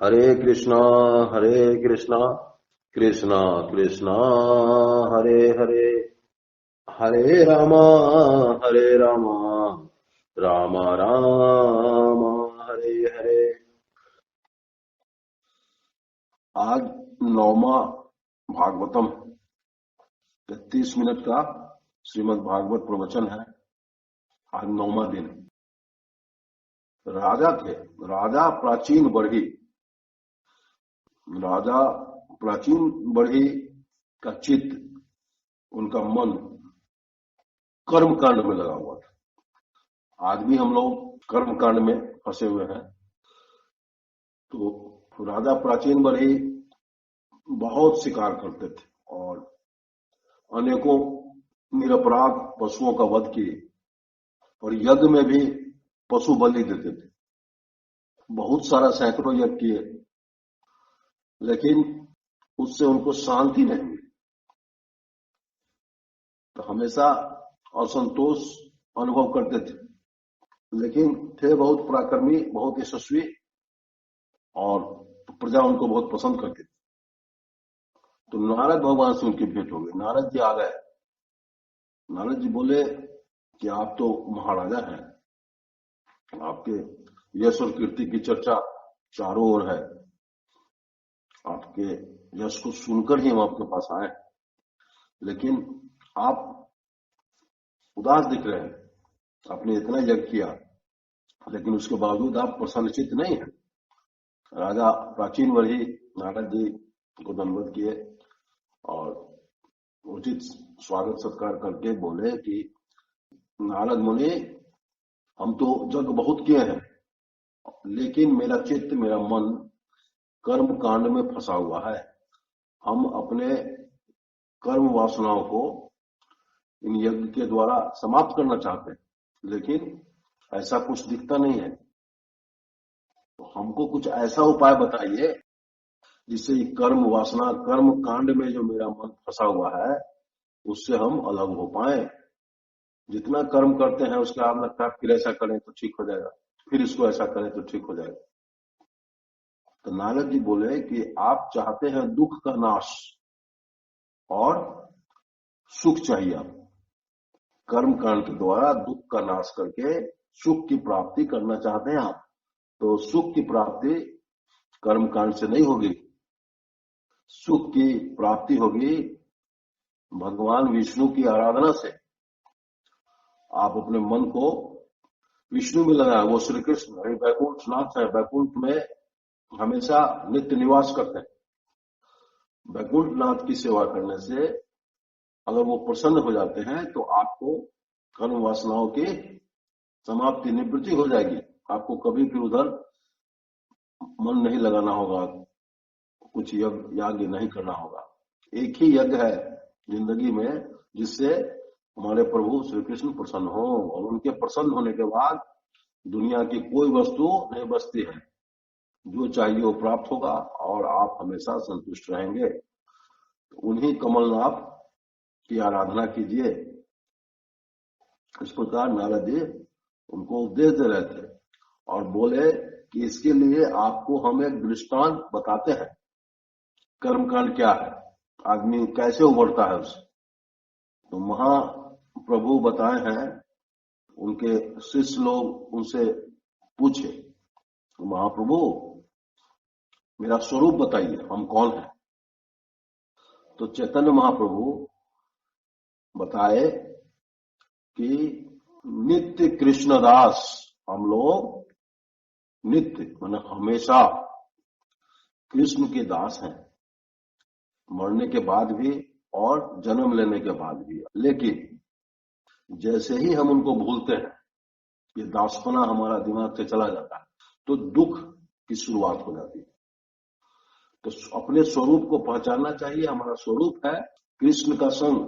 हरे कृष्णा कृष्णा कृष्णा हरे हरे, हरे रामा रामा रामा हरे हरे। आज 9वां भागवतम 33 मिनट का श्रीमद् भागवत प्रवचन है। आज 9वां दिन। राजा थे, राजा प्राचीन बढ़ी। राजा प्राचीन बढ़ी का चित्त, उनका मन कर्म कांड में लगा हुआ था। आज भी हम लोग कर्म कांड में फंसे हुए हैं। तो राजा प्राचीन बढ़ी बहुत शिकार करते थे और अनेकों निरपराध पशुओं का वध किए और यज्ञ में भी पशु बलि देते थे। बहुत सारा सैकड़ों यज्ञ किए, लेकिन उससे उनको शांति नहीं मिली। तो हमेशा असंतोष अनुभव करते थे, लेकिन थे बहुत पराक्रमी, बहुत यशस्वी और प्रजा उनको बहुत पसंद करती थी। तो नारद भगवान से उनकी भेंट हो गई। नारद जी आ गए। नारद जी बोले कि आप तो महाराजा हैं, आपके यश और कीर्ति की चर्चा चारों ओर है। आपके यश को सुनकर ही हम आपके पास आए, लेकिन आप उदास दिख रहे हैं। आपने इतना यज्ञ किया, लेकिन उसके बावजूद आप प्रसन्नचित्त नहीं है। राजा प्राचीन बढ़ी नारद जी को दंडवत किए और उचित स्वागत सत्कार करके बोले कि नारद मुनि, हम तो यज्ञ बहुत किए हैं, लेकिन मेरा चित्त, मेरा मन कर्म कांड में फंसा हुआ है। हम अपने कर्म वासनाओं को इन यज्ञ के द्वारा समाप्त करना चाहते हैं, लेकिन ऐसा कुछ दिखता नहीं है। तो हमको कुछ ऐसा उपाय बताइए जिससे कर्म वासना, कर्म कांड में जो मेरा मन फंसा हुआ है, उससे हम अलग हो पाए। जितना कर्म करते हैं उसके आप लगता है फिर ऐसा करें तो ठीक हो जाएगा, फिर इसको ऐसा करें तो ठीक हो जाएगा। तो नारद जी बोले कि आप चाहते हैं दुख का नाश और सुख चाहिए। आप कर्म कांड के द्वारा दुख का नाश करके सुख की प्राप्ति करना चाहते हैं आप। तो सुख की प्राप्ति कर्म कांड से नहीं होगी। सुख की प्राप्ति होगी भगवान विष्णु की आराधना से। आप अपने मन को विष्णु में लगाए। वो श्री कृष्ण वैकुंठ नाथ है, वैकुंठ में हमेशा नित्य निवास करते हैं। वैकुंठ नाथ की सेवा करने से अगर वो प्रसन्न हो जाते हैं तो आपको कर्म वासनाओं की समाप्ति, निवृत्ति हो जाएगी। आपको कभी फिर उधर मन नहीं लगाना होगा, कुछ यज्ञ नहीं करना होगा। एक ही यज्ञ है जिंदगी में जिससे हमारे प्रभु श्री कृष्ण प्रसन्न हो, और उनके प्रसन्न होने के बाद दुनिया की कोई वस्तु नहीं बचती है। जो चाहिए वो प्राप्त होगा और आप हमेशा संतुष्ट रहेंगे। उन्हीं कमलनाथ की आराधना कीजिए। इस प्रकार नारद जी उनको उपदेश दे रहे थे और बोले कि इसके लिए आपको हम एक दृष्टांत बताते हैं। कर्मकांड क्या है, आदमी कैसे उबरता है उससे। तो महाप्रभु बताए हैं, उनके शिष्य लोग उनसे पूछे, महाप्रभु मेरा स्वरूप बताइए, हम कौन हैं। तो चैतन्य महाप्रभु बताए कि नित्य कृष्णदास, हम लोग नित्य माने हमेशा कृष्ण के दास हैं, मरने के बाद भी और जन्म लेने के बाद भी। लेकिन जैसे ही हम उनको भूलते हैं, ये दासपना हमारा दिमाग से चला जाता है, तो दुख की शुरुआत हो जाती है। तो अपने स्वरूप को पहचानना चाहिए। हमारा स्वरूप है कृष्ण का संग,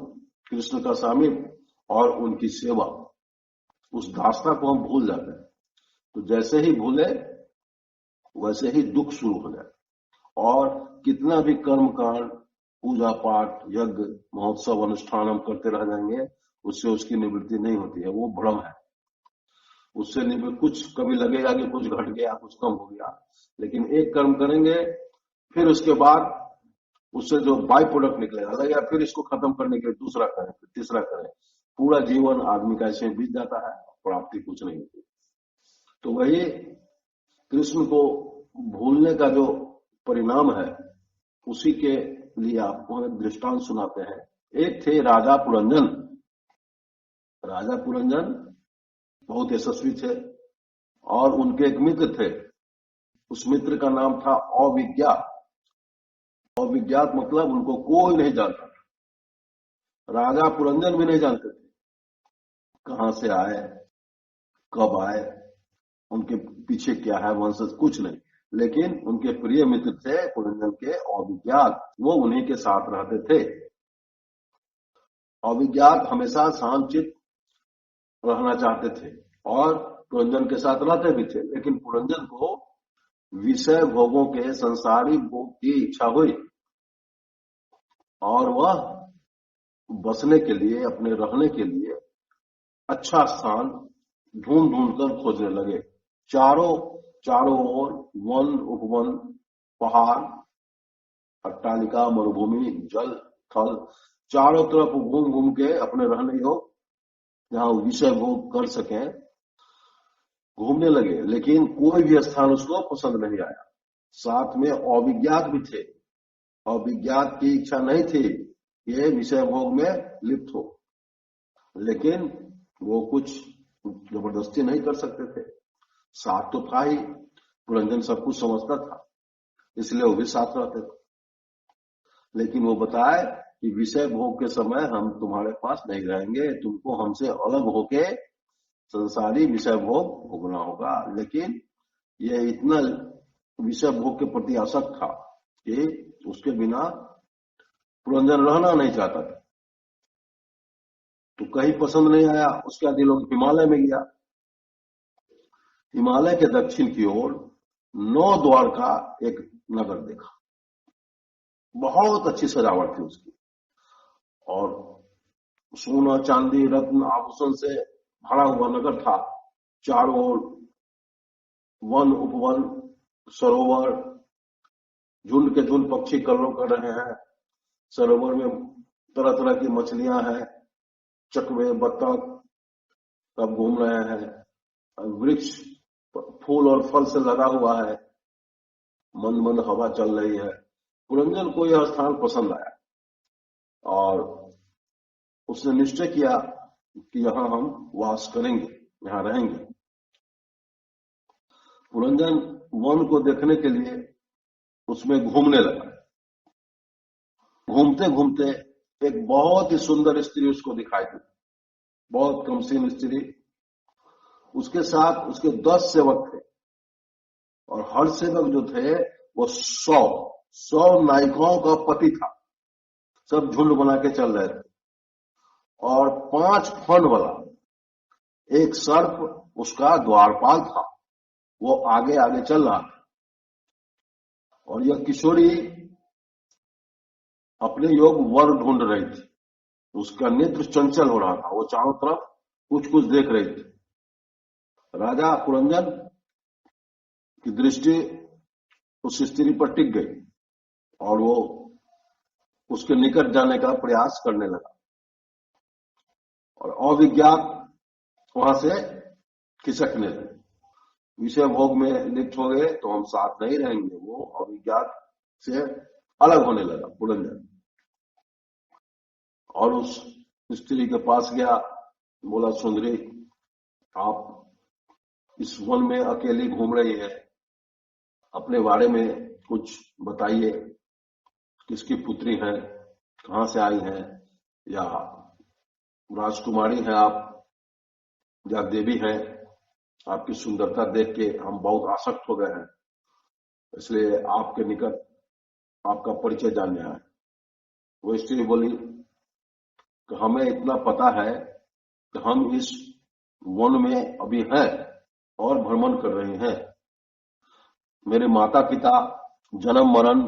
कृष्ण का सामीप्य और उनकी सेवा। उस दासता को हम भूल जाते हैं। तो जैसे ही भूले वैसे ही दुख शुरू हो जाए। और कितना भी कर्म कांड, पूजा पाठ, यज्ञ, महोत्सव, अनुष्ठान हम करते रह जाएंगे, उससे उसकी निवृत्ति नहीं होती है। वो भ्रम है। उससे नहीं, कुछ कभी लगेगा कि कुछ घट गया, कुछ कम हो गया, लेकिन एक कर्म करेंगे, फिर उसके बाद उससे जो बाई प्रोडक्ट निकलेगा लगेगा, फिर इसको खत्म करने के लिए दूसरा करें, फिर तीसरा करें, पूरा जीवन आदमी का ऐसे बीत जाता है, प्राप्ति कुछ नहीं होती। तो वही कृष्ण को भूलने का जो परिणाम है, उसी के लिए आपको एक दृष्टांत सुनाते हैं। एक थे राजा पुरंजन। राजा पुरंजन बहुत यशस्वी थे और उनके एक मित्र थे। उस मित्र का नाम था अविज्ञात। अविज्ञात मतलब उनको कोई नहीं जानता था। राजा पुरंजन भी नहीं जानते थे कहां से आए, कब आए, उनके पीछे क्या है वंशज, कुछ नहीं। लेकिन उनके प्रिय मित्र थे पुरंजन के अविज्ञात, वो उन्हीं के साथ रहते थे। अविज्ञात हमेशा शांतचित्त रहना चाहते थे और पुरंजन के साथ रहते भी थे, लेकिन पुरंजन को विषय भोगों के संसारी भोग की इच्छा हुई और वह बसने के लिए, अपने रहने के लिए अच्छा स्थान ढूंढ ढूंढ कर खोजने लगे। चारों ओर वन, उपवन, पहाड़, अट्टालिका, मरुभूमि, जल, थल, चारों तरफ घूम घूम के अपने रहने योग जहां विषय भोग कर सके घूमने लगे, लेकिन कोई भी स्थान उसको पसंद नहीं आया। साथ में अविज्ञात भी थे। अविज्ञात की इच्छा नहीं थी ये विषय भोग में लिप्त हो, लेकिन वो कुछ जबरदस्ती नहीं कर सकते थे। साथ तो था ही, पुरंजन सब कुछ समझता था, इसलिए वो भी साथ रहते थे। लेकिन वो बताए कि विषय भोग के समय हम तुम्हारे पास नहीं रहेंगे, तुमको हमसे अलग होके संसारी विषय भोग भोगना होगा। लेकिन ये इतना विषय भोग के प्रति आसक्त था कि उसके बिना पुरंजन रहना नहीं चाहता था। तो कहीं पसंद नहीं आया, उसके बाद ये लोग हिमालय में गया। हिमालय के दक्षिण की ओर 9 द्वार का एक नगर देखा। बहुत अच्छी सजावट थी उसकी और सोना, चांदी, रत्न, आभूषण से भरा हुआ नगर था। चारों ओर वन, उपवन, सरोवर, झुंड के झुंड पक्षी कलरव कर रहे हैं। सरोवर में तरह तरह की मछलियां हैं, चकवे, बत्तख सब घूम रहे हैं। वृक्ष फूल और फल से लगा हुआ है, मंद मंद हवा चल रही है। पुरंजन को यह स्थान पसंद आया और उसने निश्चय किया कि यहां हम वास करेंगे, यहां रहेंगे। पुरंजन वन को देखने के लिए उसमें घूमने लगा। घूमते घूमते एक बहुत ही सुंदर स्त्री उसको दिखाई दी, बहुत कमसीन स्त्री। उसके साथ उसके 10 सेवक थे और हर सेवक जो थे वो 100 नायिकाओं का पति था। सब झुंड बना के चल रहे थे और 5 फन वाला एक सर्प उसका द्वारपाल था, वो आगे आगे चल रहा था। और यह किशोरी अपने योग वर ढूंढ रही थी। उसका नेत्र चंचल हो रहा था, वो चारों तरफ कुछ कुछ देख रही थी। राजा पुरंजन की दृष्टि उस स्त्री पर टिक गई और वो उसके निकट जाने का प्रयास करने लगा और अविज्ञात वहां से खिसकने लगे। विषय भोग में लिप्त हो गए तो हम साथ नहीं रहेंगे, वो अविज्ञात से अलग होने लगा पुरंजन। और उस स्त्री के पास गया, बोला, सुंदरी, आप इस वन में अकेली घूम रही है, अपने बारे में कुछ बताइए। किसकी पुत्री है, कहां से आई है, या राजकुमारी है आप, या देवी है? आपकी सुंदरता देख के हम बहुत आसक्त हो गए हैं, इसलिए आपके निकट आपका परिचय जानने आए। वो स्त्री बोली कि हमें इतना पता है कि हम इस वन में अभी हैं और भ्रमण कर रहे हैं। मेरे माता पिता, जन्म मरण,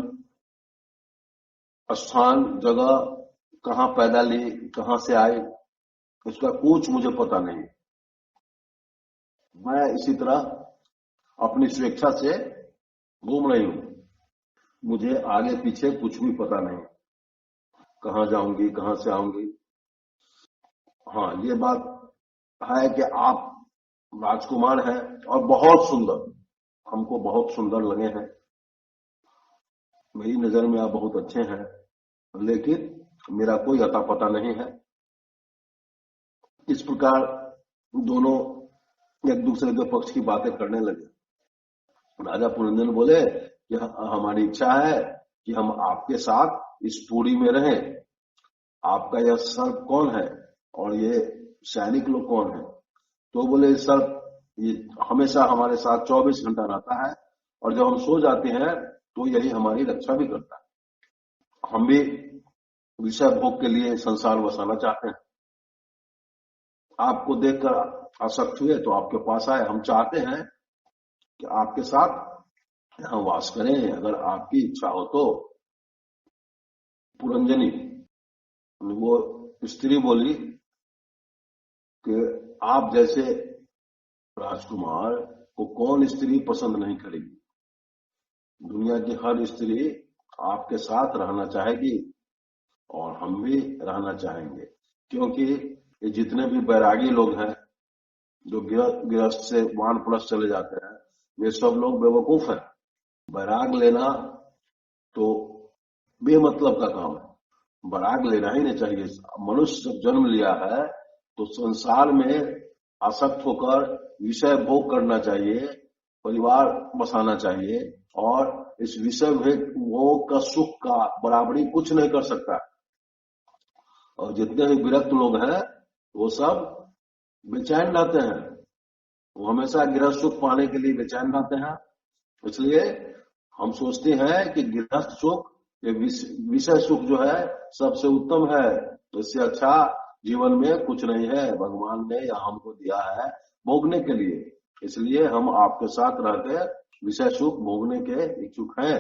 स्थान, जगह, कहां पैदा ली, कहां से आए, इसका कुछ मुझे पता नहीं। मैं इसी तरह अपनी स्वेच्छा से घूम रही हूं। मुझे आगे पीछे कुछ भी पता नहीं, कहां जाऊंगी कहां से आऊंगी। हाँ, ये बात है कि आप राजकुमार हैं और बहुत सुंदर, हमको बहुत सुंदर लगे हैं, मेरी नजर में आप बहुत अच्छे हैं, लेकिन मेरा कोई अता पता नहीं है। इस प्रकार दोनों एक दूसरे के पक्ष की बातें करने लगे। राजा पुरंजन बोले कि हमारी इच्छा है कि हम आपके साथ इस पुरी में रहें। आपका यह सर्प कौन है और ये सैनिक लोग कौन है? तो बोले सर्प ये हमेशा हमारे साथ 24 घंटा रहता है और जब हम सो जाते हैं तो यही हमारी रक्षा भी करता है। हम भी विषय भोग के लिए संसार बसाना चाहते हैं। आपको देखकर आसक्त हुए तो आपके पास आए। हम चाहते हैं कि आपके साथ यहाँ वास करें, अगर आपकी इच्छा हो तो। पुरंजनी, वो स्त्री बोली कि आप जैसे राजकुमार को कौन स्त्री पसंद नहीं करेगी? दुनिया की हर स्त्री आपके साथ रहना चाहेगी और हम भी रहना चाहेंगे, क्योंकि ये जितने भी बैरागी लोग हैं जो गृहस्थ से वानप्रस्थ चले जाते हैं, वे सब लोग बेवकूफ हैं। बैराग लेना तो बेमतलब का काम है, बैराग लेना ही नहीं चाहिए। मनुष्य जब जन्म लिया है तो संसार में आसक्त होकर विषय भोग करना चाहिए, परिवार बसाना चाहिए, और इस विषय भोग का सुख का बराबरी कुछ नहीं कर सकता। और जितने भी विरक्त लोग हैं वो सब बेचैन रहते हैं, वो हमेशा गृहस्थ सुख पाने के लिए बेचैन रहते हैं। इसलिए हम सोचते हैं कि गृहस्थ सुख, ये विषय सुख जो है सबसे उत्तम है, इससे अच्छा जीवन में कुछ नहीं है, भगवान ने या हमको दिया है भोगने के लिए। इसलिए हम आपके साथ रहकर विषय सुख भोगने के इच्छुक हैं।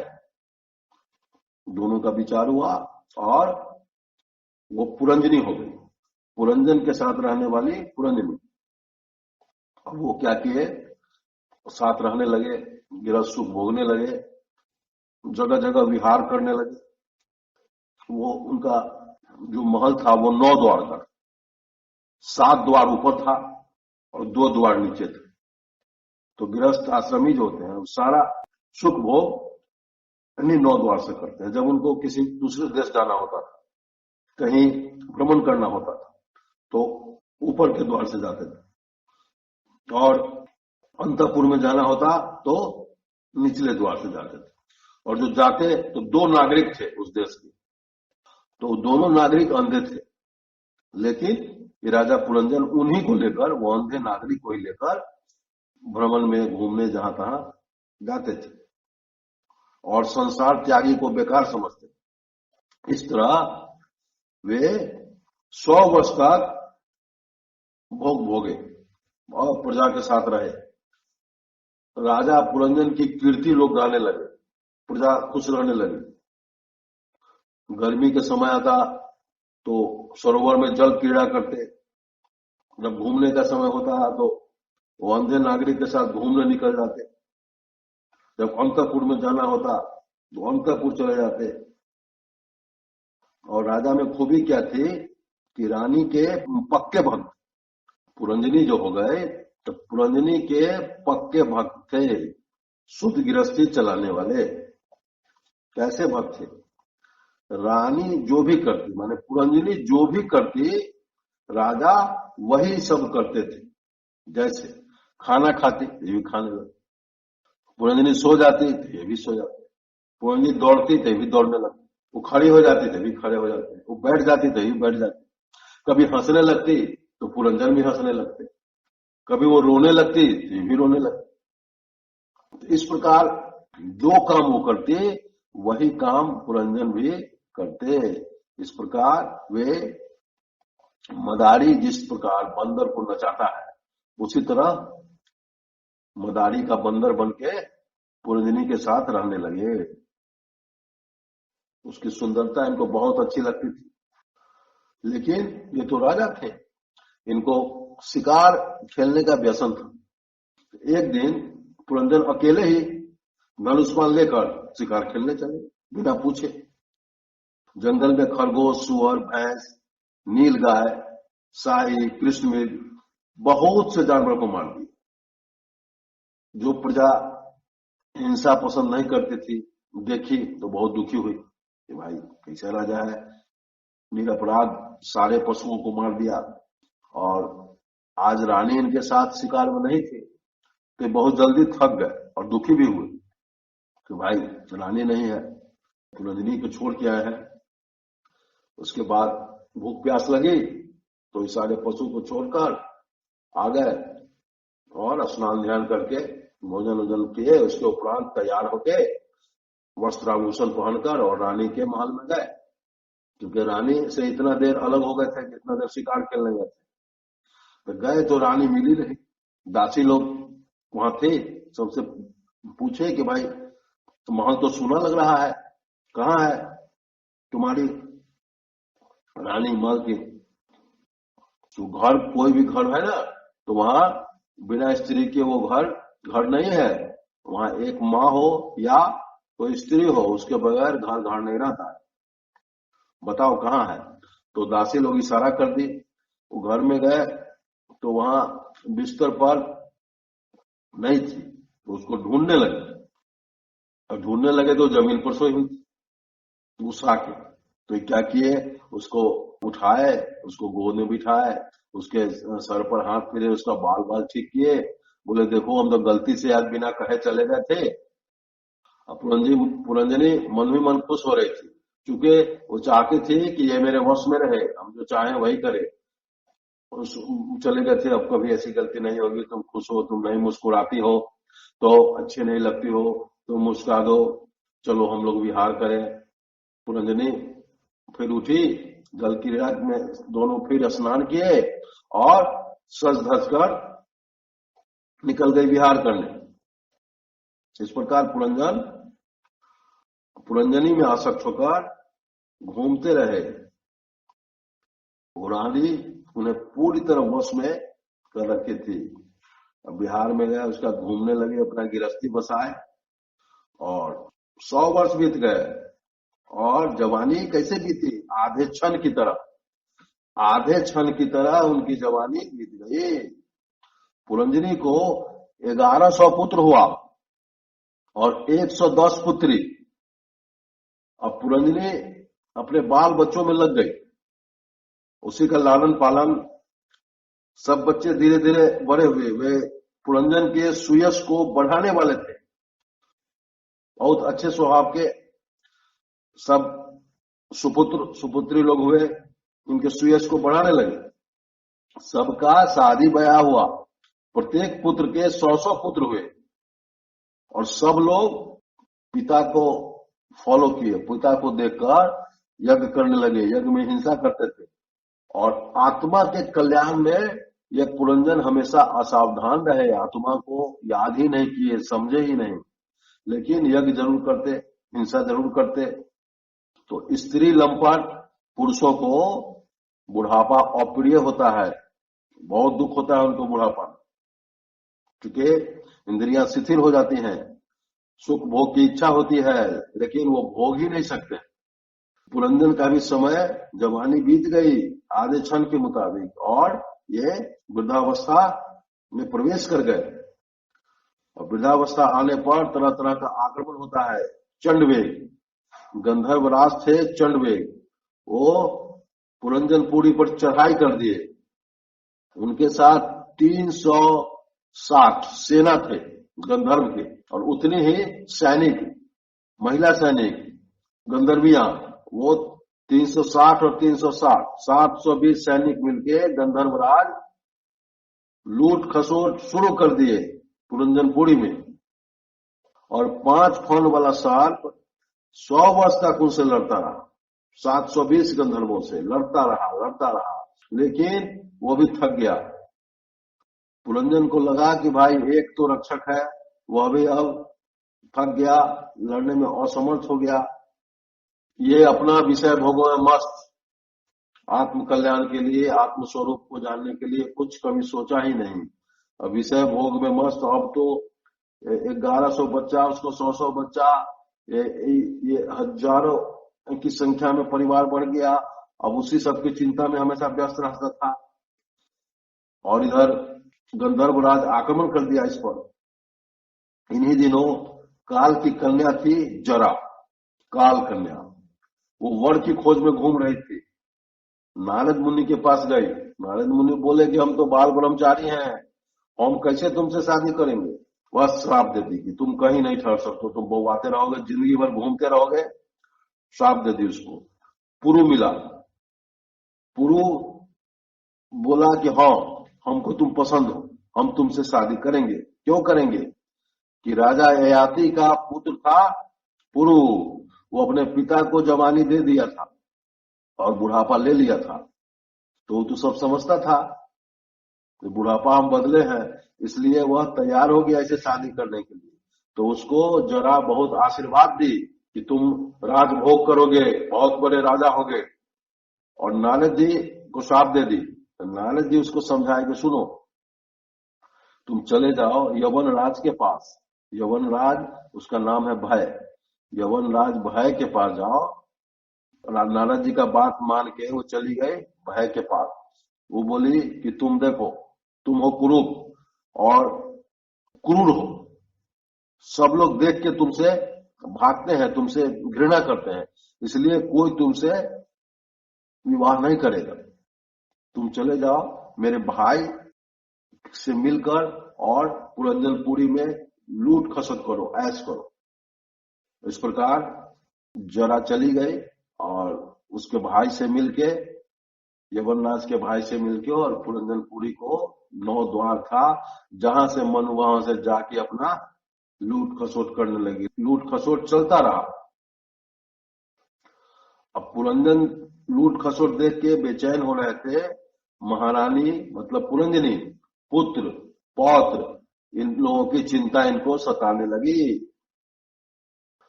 दोनों का विचार हुआ और वो पुरंजनी हो गई, पुरंजन के साथ रहने वाली पुरंजनी। अब वो क्या किए, साथ रहने लगे, गृहस्थ सुख भोगने लगे, जगह जगह विहार करने लगे। वो उनका जो महल था वो 9 द्वार का, 7 द्वार ऊपर था और 2 द्वार नीचे थे। तो गृहस्थ आश्रमी जो होते हैं सारा सुख भोग इन्हीं 9 द्वार से करते हैं। जब उनको किसी दूसरे देश जाना होता था, कहीं भ्रमण करना होता था, तो ऊपर के द्वार से जाते थे, और अंतपुर में जाना होता तो निचले द्वार से जाते थे। और जो जाते तो 2 नागरिक थे उस देश के, तो दोनों नागरिक अंधे थे, लेकिन ये राजा पुरंजन उन्हीं को लेकर, वो अंधे नागरिक को ही लेकर भ्रमण में घूमने जहां तहां जाते थे और संसार त्यागी को बेकार समझते थे। इस तरह वे 100 वर्ष तक भोग भोगे और प्रजा के साथ रहे। राजा पुरंजन की कीर्ति लोग गाने लगे, प्रजा खुश रहने लगी। गर्मी के समय आता तो सरोवर में जल क्रीड़ा करते, जब घूमने का समय होता तो वो अंधे नागरिक के साथ घूमने निकल जाते, जब अंतपुर में जाना होता तो अंतपुर चले जाते। और राजा में खूबी क्या थी कि रानी के पक्के भक्त, पुरंजनी जो हो गए तो पुरंजनी के पक्के भक्त थे, शुद्ध गृहस्थी चलाने वाले। कैसे भक्त थे? रानी जो भी करती, माने पुरंजनी जो भी करती, राजा वही सब करते थे। जैसे खाना खाती ये भी खाने लगे, पुरंजनी सो जाती तो ये भी सो जाते, पुरंजनी दौड़ती तो ये भी दौड़ने लगती, वो खड़ी हो जाती तो भी खड़े हो जाते, वो बैठ जाती तो भी बैठ जाती, कभी हंसने लगती तो पुरंजन भी हंसने लगते, कभी वो रोने लगती तो ये भी रोने लगते। तो इस प्रकार जो काम वो करती वही काम पुरंजन भी करते। इस प्रकार वे मदारी जिस प्रकार बंदर को नचाता है, उसी तरह मदारी का बंदर बनके पुरंजनी के साथ रहने लगे। उसकी सुंदरता इनको बहुत अच्छी लगती थी, लेकिन ये तो राजा थे, इनको शिकार खेलने का व्यसन था। एक दिन पुरंजन अकेले ही धनुष्मान लेकर शिकार खेलने चले बिना पूछे। जंगल में खरगोश, सुअर, भैंस, नील गाय, शाही, कृष्णमृग, बहुत से जानवर को मार दिया। जो प्रजा हिंसा पसंद नहीं करती थी, देखी तो बहुत दुखी हुई कि भाई कैसा राजा है, निरपराध सारे पशुओं को मार दिया। और आज रानी इनके साथ शिकार में नहीं थी, तो बहुत जल्दी थक गए और दुखी भी हुए कि भाई रानी नहीं है, पुरंजनी को छोड़ के आए हैं। उसके बाद भूख प्यास लगी तो इस सारे पशु को छोड़कर आ गए और स्नान ध्यान करके भोजन वोजन किए। उसके उपरांत तैयार होके वस्त्राभूषण पहनकर और रानी के महल में गए, क्योंकि रानी से इतना देर अलग हो गए थे, जितना देर शिकार खेलने गए थे। तो गए तो रानी मिली नहीं। दासी लोग वहां थे, सबसे पूछे कि भाई तो महल तो सुना लग रहा है, कहाँ है तुम्हारी रानी? महल की तो घर, कोई भी घर है ना, तो वहां बिना स्त्री के वो घर नहीं है। वहां एक माँ हो या कोई स्त्री हो, उसके बगैर घर नहीं रहता है। बताओ कहाँ है? तो दासी लोग इशारा कर दी। वो घर में गए तो वहां बिस्तर पर नहीं थी, तो उसको ढूंढने लगे। और ढूंढने लगे तो जमीन पर सोई हुई थी गुस्सा के। तो क्या किए, उसको उठाए, उसको गोद में बिठाए, उसके सर पर हाथ फिरे, उसका बाल बाल ठीक किए। बोले देखो हम तो गलती से आज बिना कहे चले गए थे। अब पुरंजनी मन ही मन खुश हो रही थी, क्योंकि वो चाहती थी कि ये मेरे वश में रहे, हम जो चाहें वही करे। चले गए थे, अब कभी ऐसी गलती नहीं होगी। तुम खुश हो, तुम नहीं मुस्कुराती हो तो अच्छी नहीं लगती हो, तुम मुस्कुरा दो, चलो हम लोग विहार करें। पुरंजनी फिर उठी, जल क्रीड़ा में दोनों फिर स्नान किए और सज धज कर निकल गई विहार करने। इस प्रकार पुरंजनी में आसक्त होकर घूमते रहे। रानी उन्हें पूरी तरह वश में कर रखी थी। अब बिहार में गए, उसका घूमने लगे, अपना गृहस्थी बसाए और 100 वर्ष बीत गए। और जवानी कैसे बीती? आधे क्षण की तरह उनकी जवानी बीत गई। पुरंजनी को 1100 पुत्र हुआ और 110 पुत्री। अब पुरंजनी अपने बाल बच्चों में लग गई, उसी का लालन पालन। सब बच्चे धीरे धीरे बड़े हुए, वे पुरंजन के सुयश को बढ़ाने वाले थे। बहुत अच्छे स्वभाव के सब सुपुत्री लोग हुए, इनके सुयश को बढ़ाने लगे। सबका शादी ब्याह हुआ, प्रत्येक पुत्र के 100 पुत्र हुए और सब लोग पिता को फॉलो किए, पिता को देखकर यज्ञ करने लगे, यज्ञ में हिंसा करते थे। और आत्मा के कल्याण में यह पुरंजन हमेशा असावधान रहे, आत्मा को याद ही नहीं किए, समझे ही नहीं, लेकिन यज्ञ जरूर करते, हिंसा जरूर करते। तो स्त्री लंपट पुरुषों को बुढ़ापा अप्रिय होता है, बहुत दुख होता है उनको बुढ़ापा, क्योंकि इंद्रियां शिथिल हो जाती हैं, सुख भोग की इच्छा होती है, लेकिन वो भोग ही नहीं सकते। पुरंजन का भी समय जवानी बीत गई आधे क्षण के मुताबिक, और ये वृद्धावस्था में प्रवेश कर गए। और वृद्धावस्था आने पर तरह तरह का आक्रमण होता है। चंडवेग, गंधर्वराज थे चंडवेग, वो पुरंजनपुरी पर चढ़ाई कर दिए। उनके साथ 360 सेना थे गंधर्व के, और उतनी ही सैनिक, महिला सैनिक गंधर्वियां, वो 360 और 360 720 सैनिक मिलके गंधर्वराज लूट खसोट शुरू कर दिए पुरंजनपुरी में। और 5 फन वाला सर्प 100 वर्ष तक उनसे लड़ता रहा, 720 गंधर्वों से लड़ता रहा, लेकिन वो भी थक गया। पुरंजन को लगा कि भाई एक तो रक्षक है, वह भी अब थक गया, लड़ने में असमर्थ हो गया। ये अपना विषय भोगों में मस्त, आत्म कल्याण के लिए, आत्म स्वरूप को जानने के लिए कुछ कभी सोचा ही नहीं। अब विषय भोग में मस्त। अब तो 1100 बच्चा, उसको 100 बच्चा, ये हजारों की संख्या में परिवार बढ़ गया। अब उसी सब की चिंता में हमेशा व्यस्त रहता था। और इधर गंधर्वराज आक्रमण कर दिया इस पर। इन्हीं दिनों काल की कन्या थी जरा, काल कन्या, वो वर की खोज में घूम रही थी। नारद मुनि के पास गई। नारद मुनि बोले कि हम तो बाल ब्रह्मचारी हैं, हम कैसे तुमसे शादी करेंगे। वह श्राप देती कि तुम कहीं नहीं ठहर सकते, तुम बौआते रहोगे, जिंदगी भर घूमते रहोगे। श्राप दे दी उसको। पुरु मिला। पुरु बोला कि हाँ, हमको तुम पसंद हो, हम तुमसे शादी करेंगे। क्यों करेंगे कि राजा ययाति का पुत्र था पुरु, वो अपने पिता को जवानी दे दिया था और बुढ़ापा ले लिया था। तो सब समझता था कि बुढ़ापा हम बदले हैं, इसलिए वह तैयार हो गया इसे शादी करने के लिए। तो उसको जरा बहुत आशीर्वाद दी कि तुम राजभोग करोगे, बहुत बड़े राजा होगे। और नारद जी को श्राप दे दी। तो नारद जी उसको समझाए कि सुनो, तुम चले जाओ यवन राज के पास। यवन राज उसका नाम है भय। यवन राज भय के पास जाओ। नारद जी का बात मान के वो चली गई भय के पास। वो बोली कि तुम देखो, तुम हो कुरूप और क्रूर हो, सब लोग देख के तुमसे भागते हैं, तुमसे घृणा करते हैं, इसलिए कोई तुमसे विवाह नहीं करेगा। तुम चले जाओ मेरे भाई से मिलकर और पुरंजनपुरी में लूट खसट करो, ऐश करो। इस प्रकार जरा चली गई और उसके भाई से मिलके, यवनराज के भाई से मिलके, और पुरंजनपुरी को 9 द्वार था, जहां से मन वहां से जाके अपना लूट खसोट करने लगी। लूट खसोट चलता रहा। अब पुरंजन लूट खसोट देख के बेचैन हो रहे थे। महारानी मतलब पुरंजनी, पुत्र, पौत्र, इन लोगों की चिंता इनको सताने लगी।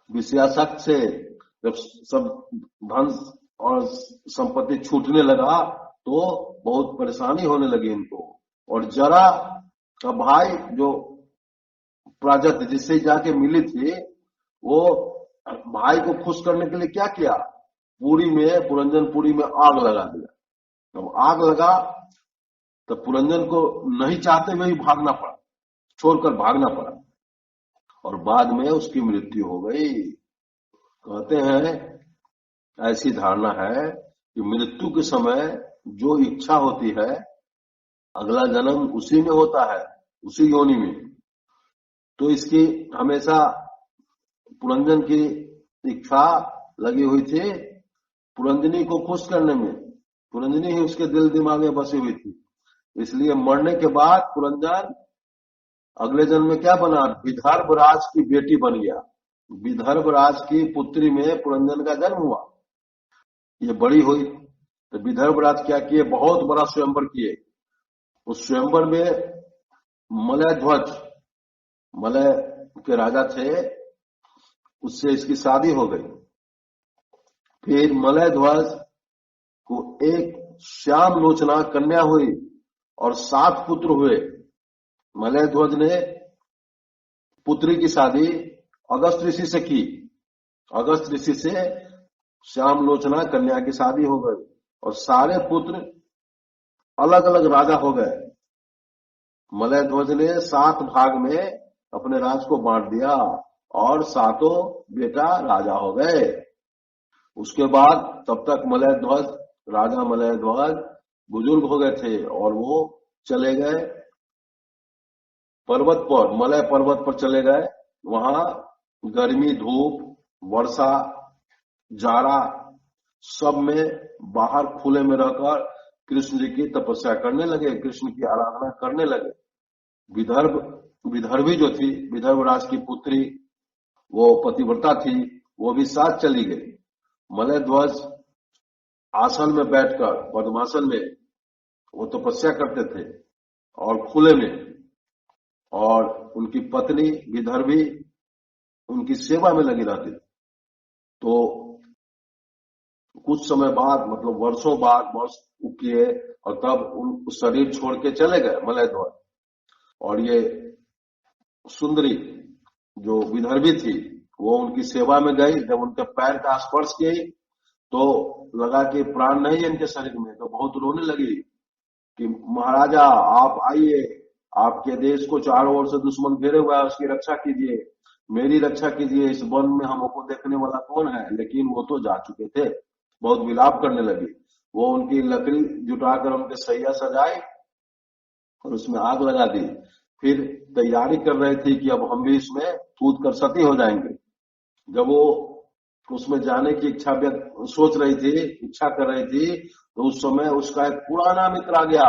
विषयासक्त से जब सब धन और संपत्ति छूटने लगा तो बहुत परेशानी होने लगी इनको। और जरा का भाई जो प्राजक्त जिससे जाके मिली थी, वो भाई को खुश करने के लिए क्या किया, पुरंजनपुरी में आग लगा दिया। जब आग लगा तो पुरंजन को नहीं चाहते हुए ही भागना पड़ा, छोड़कर भागना पड़ा, और बाद में उसकी मृत्यु हो गई। कहते हैं, ऐसी धारणा है कि मृत्यु के समय जो इच्छा होती है अगला जन्म उसी में होता है, उसी योनि में। तो इसकी हमेशा पुरंजन की इच्छा लगी हुई थी पुरंजनी को खुश करने में। पुरंजनी ही उसके दिल दिमाग में बसी हुई थी। इसलिए मरने के बाद पुरंजन अगले जन्म में क्या बना, विदर्भ राज की बेटी बन गया। विदर्भ राज की पुत्री में पुरंजन का जन्म हुआ। ये बड़ी हुई तो विदर्भ राज क्या किए, बहुत बड़ा स्वयंवर किए। उस स्वयंवर में मलय ध्वज, मलय के राजा थे, उससे इसकी शादी हो गई। फिर मलय ध्वज को एक श्याम लोचना कन्या हुई और 7 पुत्र हुए। मलय ध्वज ने पुत्री की शादी अगस्त ऋषि से की। अगस्त ऋषि से श्याम लोचना कन्या की शादी हो गई और सारे पुत्र अलग अलग राजा हो गए। मलय ध्वज ने 7 भाग में अपने राज को बांट दिया और 7 बेटा राजा हो गए। उसके बाद तब तक मलय ध्वज, राजा मलय ध्वज बुजुर्ग हो गए थे और वो चले गए पर्वत पर, मलय पर्वत पर चले गए। वहां गर्मी, धूप, वर्षा, जाड़ा सब में बाहर खुले में रहकर कृष्ण जी की तपस्या करने लगे, कृष्ण की आराधना करने लगे। विदर्भी जो थी, विदर्भ राज की पुत्री, वो पतिव्रता थी, वो भी साथ चली गई। मलय ध्वज आसन में बैठकर, पद्मासन में वो तपस्या करते थे और खुले में, और उनकी पत्नी विदर्भी उनकी सेवा में लगी रहती थी। तो कुछ समय बाद, मतलब वर्षों बाद, वर्ष किए और तब उन शरीर छोड़ के चले गए मलय ध्वज। और ये सुंदरी जो विदर्भी थी वो उनकी सेवा में गई। जब उनके पैर का स्पर्श की तो लगा कि प्राण नहीं है इनके शरीर में, तो बहुत रोने लगी कि महाराजा आप आइए, आपके देश को चारों ओर से दुश्मन घेरे हुआ है, उसकी रक्षा कीजिए, मेरी रक्षा कीजिए, इस वन में हमको देखने वाला कौन है। लेकिन वो तो जा चुके थे। बहुत विलाप करने लगी। वो उनकी लकड़ी जुटाकर उनके सैया सजाए और उसमें आग लगा दी। फिर तैयारी कर रहे थे कि अब हम भी इसमें कूद कर सती हो जाएंगे। जब वो उसमें जाने की सोच रही थी, इच्छा कर रही थी, तो उस समय उसका एक पुराना मित्र आ गया,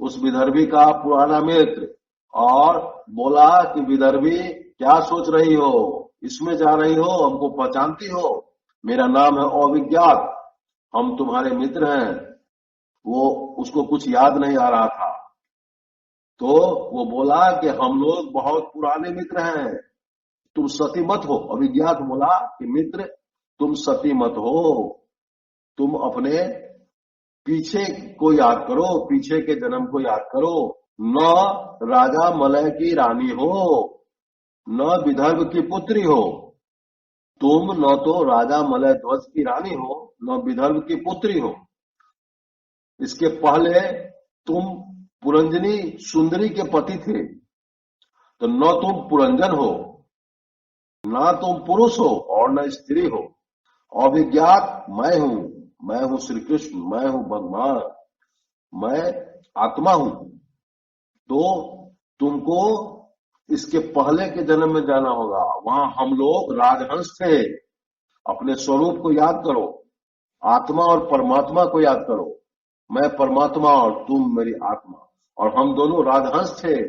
उस विदर्भी का पुराना मित्र, और बोला कि विदर्भी क्या सोच रही हो, इसमें जा रही हो, हमको पहचानती हो, मेरा नाम है अविज्ञात, हम तुम्हारे मित्र हैं। वो उसको कुछ याद नहीं आ रहा था, तो वो बोला कि हम लोग बहुत पुराने मित्र हैं, तुम सती मत हो। अविज्ञात बोला कि मित्र तुम सती मत हो, तुम अपने पीछे को याद करो, पीछे के जन्म को याद करो। न राजा मलय की रानी हो, न विदर्भ की पुत्री हो, तुम न तो राजा मलय ध्वज की रानी हो, न विदर्भ की पुत्री हो। इसके पहले तुम पुरंजनी सुंदरी के पति थे, तो न तुम पुरंजन हो, ना तुम पुरुष हो और न स्त्री हो। अविज्ञात मैं हूं श्री कृष्ण, मैं हूं भगवान, मैं आत्मा हूं। तो तुमको इसके पहले के जन्म में जाना होगा, वहां हम लोग राजहंस थे। अपने स्वरूप को याद करो, आत्मा और परमात्मा को याद करो। मैं परमात्मा और तुम मेरी आत्मा, और हम दोनों राजहंस थे,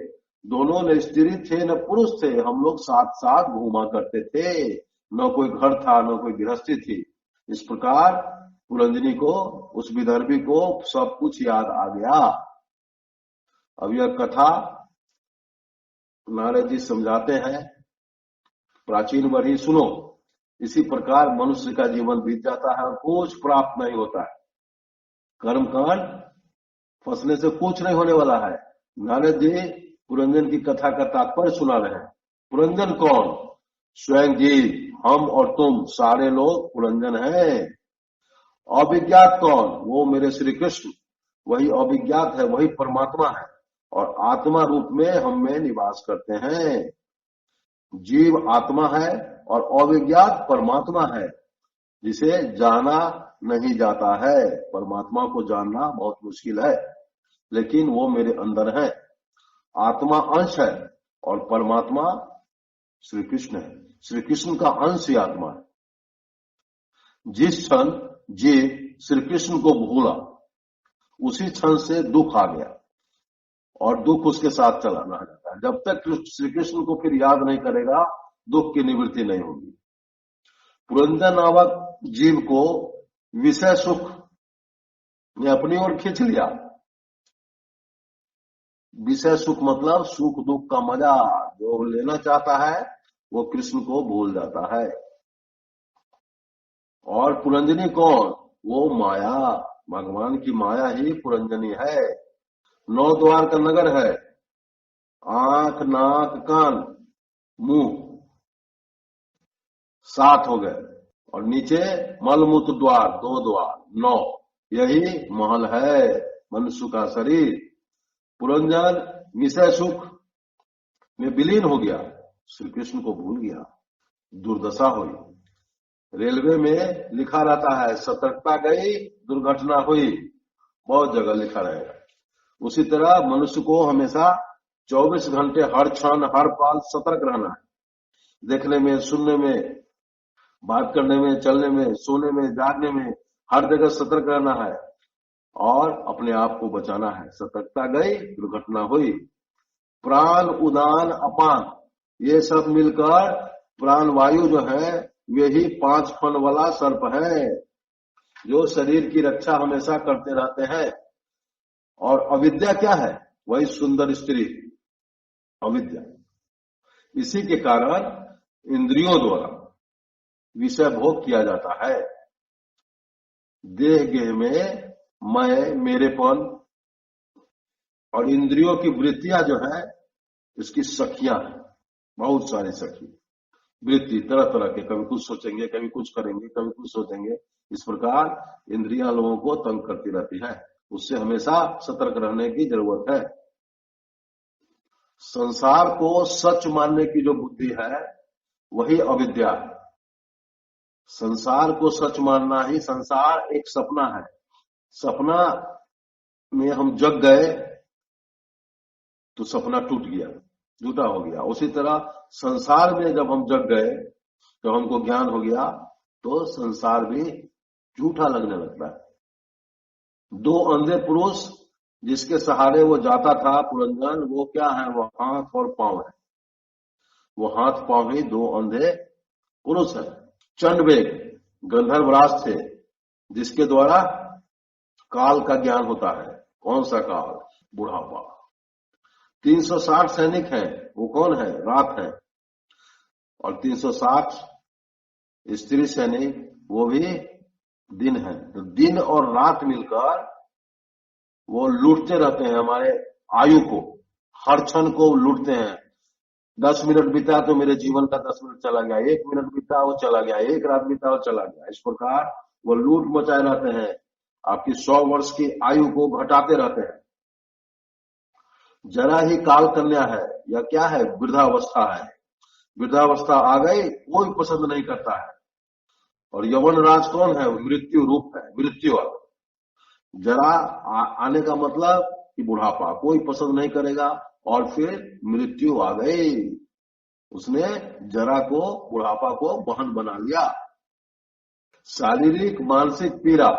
दोनों न स्त्री थे न पुरुष थे, हम लोग साथ साथ घूमा करते थे, न कोई घर था न कोई गृहस्थी थी। इस प्रकार पुरंजनी को, उस विदर्भी को सब कुछ याद आ गया। अब यह कथा नारद जी समझाते हैं, प्राचीन वर्ही सुनो। इसी प्रकार मनुष्य का जीवन बीत जाता है और कुछ प्राप्त नहीं होता है। कर्मकांड फंसने से कुछ नहीं होने वाला है। नारद जी पुरंजन की कथा का तात्पर्य सुना रहे हैं। पुरंजन कौन? स्वयं जी, हम और तुम सारे लोग पुरंजन हैं। अविज्ञात कौन? वो मेरे श्री कृष्ण, वही अविज्ञात है, वही परमात्मा है और आत्मा रूप में हम में निवास करते हैं। जीव आत्मा है और अविज्ञात परमात्मा है, जिसे जाना नहीं जाता है। परमात्मा को जानना बहुत मुश्किल है, लेकिन वो मेरे अंदर है। आत्मा अंश है और परमात्मा श्री कृष्ण है। श्री कृष्ण का अंश ही आत्मा है। जिस क्षण जीव श्री कृष्ण को भूला, उसी क्षण से दुख आ गया और दुख उसके साथ चला रह जाता है। जब तक श्री कृष्ण को फिर याद नहीं करेगा, दुख की निवृत्ति नहीं होगी। पुरंजन नामक जीव को विषय सुख ने अपनी ओर खींच लिया। विषय सुख मतलब सुख दुख का मजा जो लेना चाहता है, वो कृष्ण को भूल जाता है। और पुरंजनी कौन? वो माया, भगवान की माया ही पुरंजनी है। 9 द्वार का नगर है, आंख नाक कान मुंह 7 हो गए, और नीचे मलमूत्र द्वार 2 द्वार 9, यही महल है मनुष्य का शरीर। पुरंजन विषय सुख में विलीन हो गया, श्री कृष्ण को भूल गया, दुर्दशा हुई। रेलवे में लिखा रहता है, सतर्कता गई दुर्घटना हुई, बहुत जगह लिखा रहेगा। उसी तरह मनुष्य को हमेशा 24 घंटे हर क्षण हर पल सतर्क रहना है। देखने में, सुनने में, बात करने में, चलने में, सोने में, जागने में, हर जगह सतर्क रहना है और अपने आप को बचाना है। सतर्कता गई दुर्घटना हुई। प्राण उदान अपान, ये सब मिलकर प्राण वायु जो है, वे ही 5 फन वाला सर्प है, जो शरीर की रक्षा हमेशा करते रहते हैं। और अविद्या क्या है? वही सुंदर स्त्री, अविद्या। इसी के कारण इंद्रियों द्वारा विषय भोग किया जाता है। देह गेह में मैं, मेरेपन और इंद्रियों की वृत्तियां जो है, इसकी सखियां हैं, बहुत सारी सखी, वृत्ति तरह तरह के, कभी कुछ सोचेंगे, कभी कुछ करेंगे, कभी कुछ सोचेंगे। इस प्रकार इंद्रियां लोगों को तंग करती रहती है, उससे हमेशा सतर्क रहने की जरूरत है। संसार को सच मानने की जो बुद्धि है वही अविद्या है। संसार को सच मानना ही, संसार एक सपना है, सपना में हम जग गए तो सपना टूट गया, झूठा हो गया। उसी तरह संसार में जब हम जग गए, जब हमको ज्ञान हो गया, तो संसार भी झूठा लगने लगता है। दो अंधे पुरुष जिसके सहारे वो जाता था पुरंजन, वो क्या है? वो हाथ और पांव है। वो हाथ पांव ही दो अंधे पुरुष है। चंडवेग गंधर्वराज थे जिसके द्वारा काल का ज्ञान होता है। कौन सा काल? बुढ़ापा। 360 सैनिक हैं, वो कौन है? रात है। और 360 स्त्री सैनिक, वो भी दिन है। तो दिन और रात मिलकर वो लूटते रहते हैं हमारे आयु को, हर क्षण को लूटते हैं। 10 मिनट बीता तो मेरे जीवन का 10 मिनट चला गया, 1 मिनट बीता वो चला गया, 1 रात बीता वो चला गया। इस प्रकार वो लूट मचाए रहते हैं, आपकी 100 वर्ष की आयु को घटाते रहते हैं। जरा ही काल कन्या है, या क्या है? वृद्धावस्था है। वृद्धावस्था आ गई, कोई पसंद नहीं करता है। और यवन राज कौन है? मृत्यु रूप है, मृत्यु। जरा आने का मतलब कि बुढ़ापा, कोई पसंद नहीं करेगा। और फिर मृत्यु आ गई, उसने जरा को, बुढ़ापा को वाहन बना लिया। शारीरिक मानसिक पीड़ा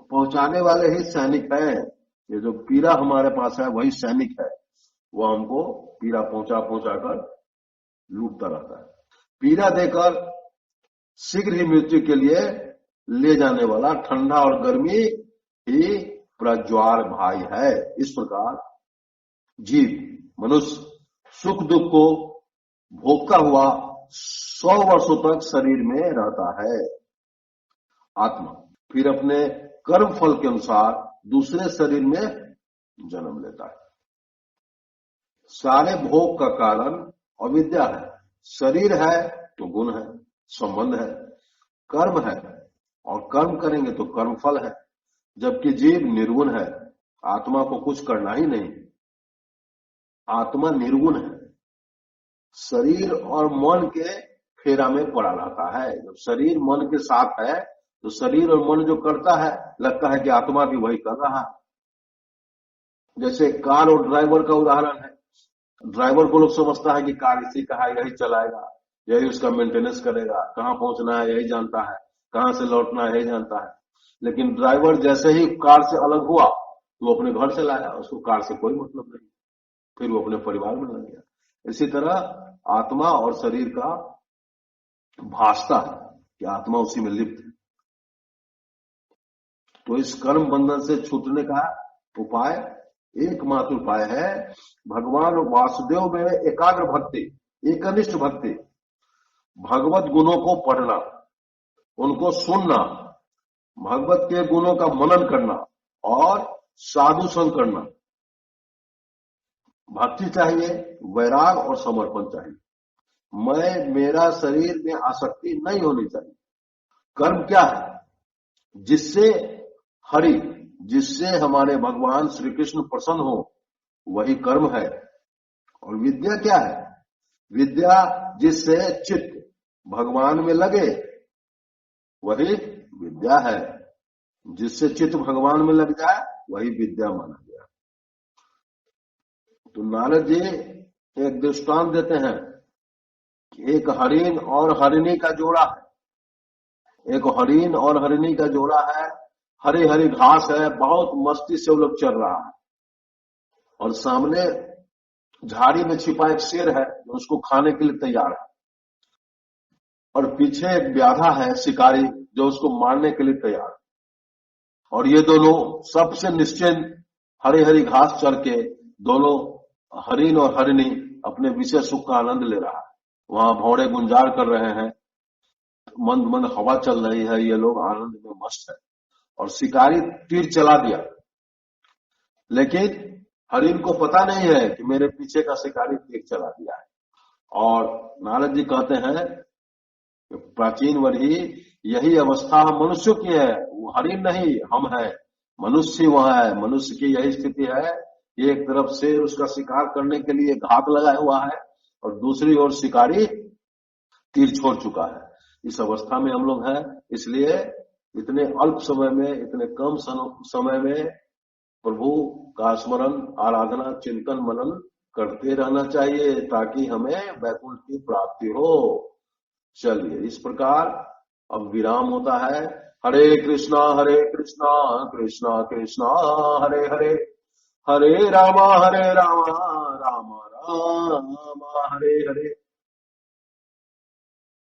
पहुंचाने वाले ही सैनिक हैं। ये जो पीड़ा हमारे पास है वही सैनिक है, वो हमको पीड़ा पहुंचा पहुंचा कर लूटता रहता है। पीड़ा देकर शीघ्र ही मृत्यु के लिए ले जाने वाला ठंडा और गर्मी ही प्रज्वार भाई है। इस प्रकार जीव, मनुष्य सुख दुख को भोगता हुआ 100 वर्षों तक शरीर में रहता है। आत्मा फिर अपने कर्म फल के अनुसार दूसरे शरीर में जन्म लेता है। सारे भोग का कारण अविद्या है। शरीर है तो गुण है, संबंध है, कर्म है, और कर्म करेंगे तो कर्म फल है। जबकि जीव निर्गुण है, आत्मा को कुछ करना ही नहीं, आत्मा निर्गुण है। शरीर और मन के फेरा में पड़ा रहता है। जब शरीर मन के साथ है तो शरीर और मन जो करता है, लगता है कि आत्मा भी वही कर रहा है। जैसे कार और ड्राइवर का उदाहरण है। ड्राइवर को लोग समझता है कि कार इसी का है, यही चलाएगा, यही उसका मेंटेनेंस करेगा, कहां पहुंचना है यही जानता है, कहां से लौटना है यही जानता है। लेकिन ड्राइवर जैसे ही कार से अलग हुआ तो वो अपने घर चला आया, उसको कार से कोई मतलब नहीं, फिर वो अपने परिवार में लग गया। इसी तरह आत्मा और शरीर का भासता है कि आत्मा उसी में लिप्त है। तो इस कर्म बंधन से छूटने का उपाय, एकमात्र उपाय है भगवान वासुदेव में एकाग्र भक्ति, एकनिष्ठ भक्ति। भगवत गुणों को पढ़ना, उनको सुनना, भगवत के गुणों का मनन करना और साधु संग करना। भक्ति चाहिए, वैराग और समर्पण चाहिए। मेरा शरीर में आसक्ति नहीं होनी चाहिए। कर्म क्या है? जिससे हरि, जिससे हमारे भगवान श्री कृष्ण प्रसन्न हो, वही कर्म है। और विद्या क्या है? विद्या जिससे चित्त भगवान में लगे, वही विद्या है। जिससे चित्त भगवान में लग जाए वही विद्या माना गया। तो नारद जी एक दृष्टांत देते हैं कि एक हरिण और हरिणी का जोड़ा है। एक हरिण और हरिणी का जोड़ा है, हरी हरी घास है, बहुत मस्ती से वो लोग चल रहा है। और सामने झाड़ी में छिपा एक शेर है जो उसको खाने के लिए तैयार है। और पीछे एक व्याधा है शिकारी जो उसको मारने के लिए तैयार है। और ये दोनों सबसे निश्चिंत हरी हरी घास चर के, दोनों हरिण और हरिणी अपने विशेष सुख का आनंद ले रहा है। वहां भौरे गुंजार कर रहे हैं, मंद मंद हवा चल रही है, ये लोग आनंद में मस्त है। और शिकारी तीर चला दिया, लेकिन हरिण को पता नहीं है कि मेरे पीछे का शिकारी देख चला दिया है। और नारद जी कहते हैं कि प्राचीन वही यही अवस्था हम मनुष्यों की है, वो हरिण नहीं हम है, मनुष्य ही वह है। मनुष्य की यही स्थिति है, एक तरफ शेर उसका शिकार करने के लिए घात लगाया हुआ है और दूसरी ओर शिकारी तीर छोड़ चुका है। इस अवस्था में हम लोग हैं। इसलिए इतने अल्प समय में, इतने कम समय में प्रभु का स्मरण, आराधना, चिंतन, मनन करते रहना चाहिए ताकि हमें वैकुंठ की प्राप्ति हो। चलिए, इस प्रकार अब विराम होता है। हरे कृष्णा कृष्णा कृष्णा हरे हरे, हरे रामा रामा रामा हरे हरे।